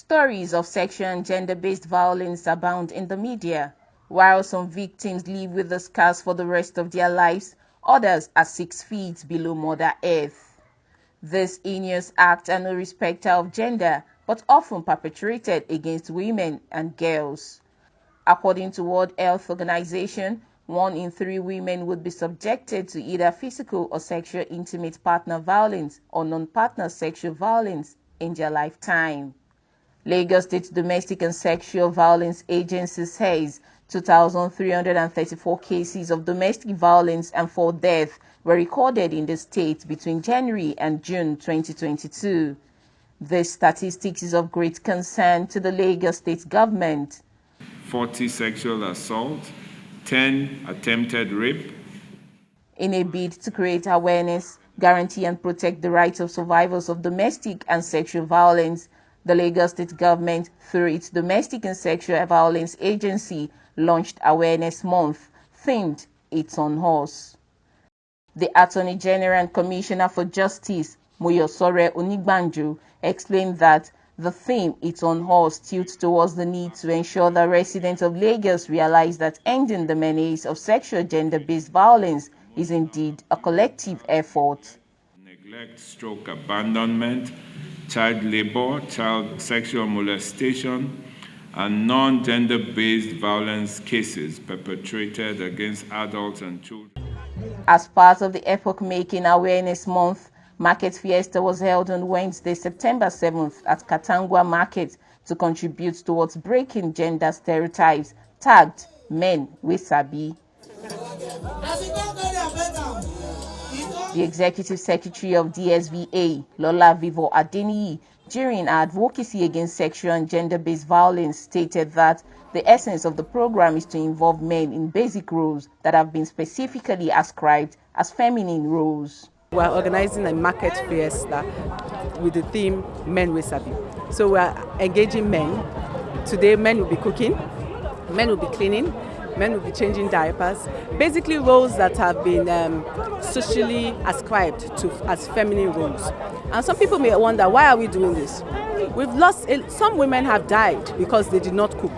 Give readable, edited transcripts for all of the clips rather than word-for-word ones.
Stories of sexual and gender-based violence abound in the media. While some victims live with the scars for the rest of their lives, others are 6 feet below Mother Earth. These heinous acts are no respecter of gender, but often perpetrated against women and girls. According to World Health Organization, 1 in 3 women would be subjected to either physical or sexual intimate partner violence or non-partner sexual violence in their lifetime. Lagos State Domestic and Sexual Violence Agency says 2,334 cases of domestic violence and 4 deaths were recorded in the state between January and June 2022. This statistics is of great concern to the Lagos State government. 40 sexual assaults, 10 attempted rape. In a bid to create awareness, guarantee and protect the rights of survivors of domestic and sexual violence, the Lagos State government, through its Domestic and Sexual Violence Agency, launched Awareness Month, themed It's on Us. The Attorney General and Commissioner for Justice, Moyosore Onigbanjo, explained that the theme It's on Us tilts towards the need to ensure that residents of Lagos realize that ending the menace of sexual gender-based violence is indeed a collective effort. Neglect, stroke abandonment, child labor, child sexual molestation, and non-gender-based violence cases perpetrated against adults and children. As part of the Epoch-Making Awareness Month, Market Fiesta was held on Wednesday, September 7th at Katangwa Market to contribute towards breaking gender stereotypes, tagged Men We Sabi. The Executive Secretary of DSVA, Lola Vivo Adeniyi, during her advocacy against sexual and gender-based violence, stated that the essence of the program is to involve men in basic roles that have been specifically ascribed as feminine roles. We are organizing a market fiesta with the theme Men We Sabi. So we are engaging men. Today, men will be cooking, men will be cleaning, men will be changing diapers. Basically, roles that have been socially ascribed to as feminine roles. And some people may wonder, why are we doing this? We've lost, some women have died because they did not cook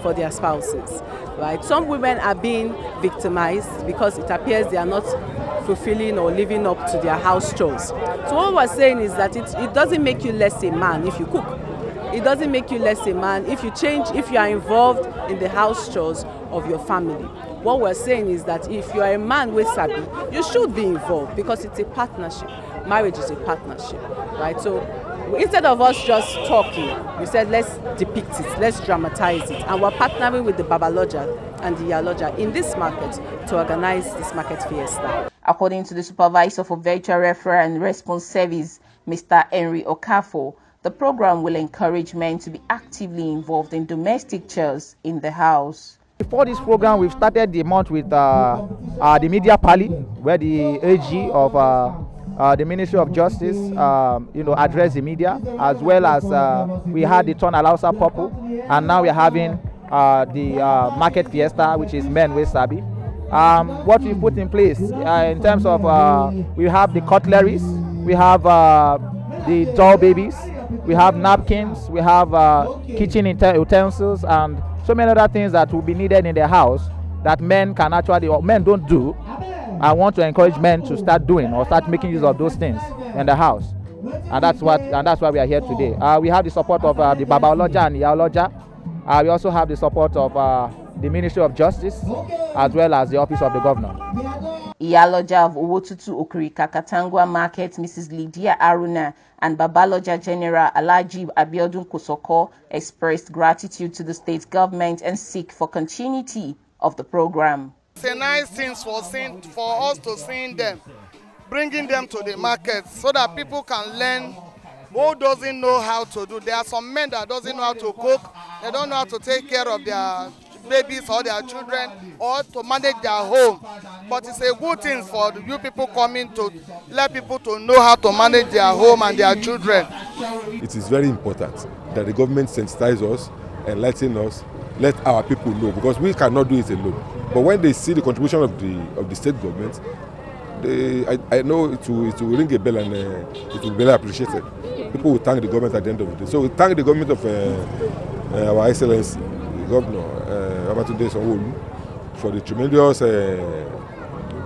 for their spouses, right? Some women are being victimized because it appears they are not fulfilling or living up to their house chores. So what we're saying is that it doesn't make you less a man if you cook. It doesn't make you less a man if you change, if you are involved in the house chores of your family. What we're saying is that if you are a man with sabi, you should be involved because it's a partnership. Marriage is a partnership, right? So instead of us just talking, we said let's depict it, let's dramatize it. And we're partnering with the Babaloja and the Yaloja in this market to organize this market fiesta. According to the Supervisor for Virtual Referral and Response Service, Mr. Henry Okafo, the program will encourage men to be actively involved in domestic chores in the house. Before this program, we've started the month with the media pally, where the AG of the Ministry of Justice, addressed the media, as well as we had the Turn Alausa Purple, and now we're having the Market Fiesta, which is Men We Sabi. What we put in place in terms of we have the cutleries, we have the doll babies, we have napkins, we have kitchen utensils, and so many other things that will be needed in the house that men can actually, or men don't do. I want to encourage men to start doing or start making use of those things in the house, and that's why we are here today. We have the support of the Babaloja and Yaloja. We also have the support of the Ministry of Justice, as well as the Office of the Governor. Iyaloja of Owotutu Okrika Katangwa Market, Mrs. Lydia Aruna, and Babaloja General Alhaji Abiodun Kosoko expressed gratitude to the state government and seek for continuity of the program. It's a nice thing for us to see them, bringing them to the market so that people can learn who doesn't know how to do. There are some men that doesn't know how to cook, they don't know how to take care of their babies or their children or to manage their home. But it's a good thing for you people coming to let people to know how to manage their home and their children. It is very important that the government sensitize us, enlighten us, let our people know, because we cannot do it alone. But when they see the contribution of the state government, I know it will ring a bell and it will be very appreciated. people will thank the government at the end of the day. So we thank the government of our Excellency, the Governor, Babatunde Sanwo-Olu, for the tremendous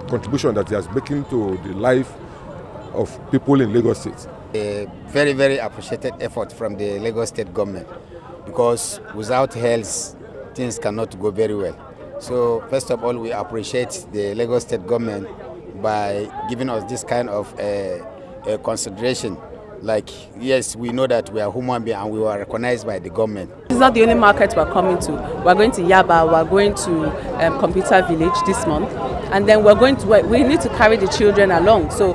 contribution that he has making to the life of people in Lagos State. A very, very appreciated effort from the Lagos State government, because without health, things cannot go very well. So first of all, we appreciate the Lagos State government by giving us this kind of consideration. Like, yes, we know that we are human beings and we were recognized by the government. This is not the only market we're coming to. We're going to Yaba, we're going to Computer Village this month, and then we need to carry the children along. So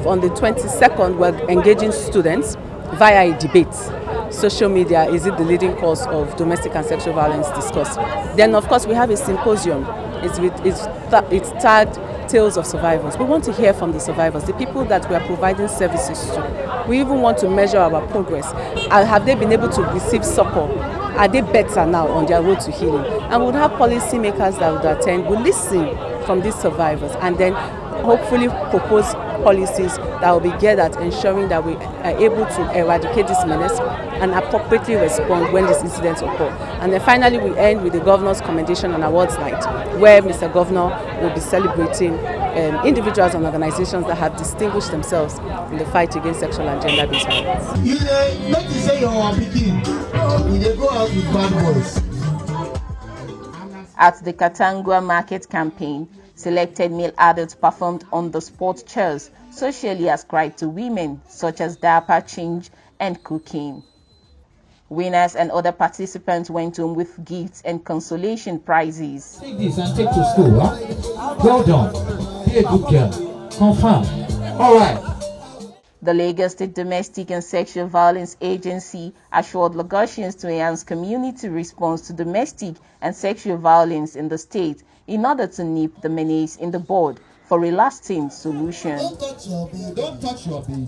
on the 22nd, we're engaging students via a debate. Social media, is it the leading cause of domestic and sexual violence discussed? Then, of course, we have a symposium. It's tagged Tales of Survivors. We want to hear from the survivors, the people that we are providing services to. We even want to measure our progress. Have they been able to receive succor? Are they better now on their road to healing? And we would have policymakers that would attend, will listen from these survivors, and then hopefully propose policies that will be geared at ensuring that we are able to eradicate this menace and appropriately respond when these incidents occur. And then finally, we end with the Governor's Commendation and Awards Night, where Mr. Governor will be celebrating individuals and organizations that have distinguished themselves in the fight against sexual and gender-based violence. You not to say you're picking, you go out with bad boys. At the Katangwa market campaign, selected male adults performed on the sport chairs socially ascribed to women, such as diaper change and cooking. Winners and other participants went home with gifts and consolation prizes. Take this and take to school, huh? Well done. Be a good girl. Confirm. All right. The Lagos State Domestic and Sexual Violence Agency assured Lagosians to enhance community response to domestic and sexual violence in the state in order to nip the menace in the bud for a lasting solution. Don't touch your baby. Don't touch your baby.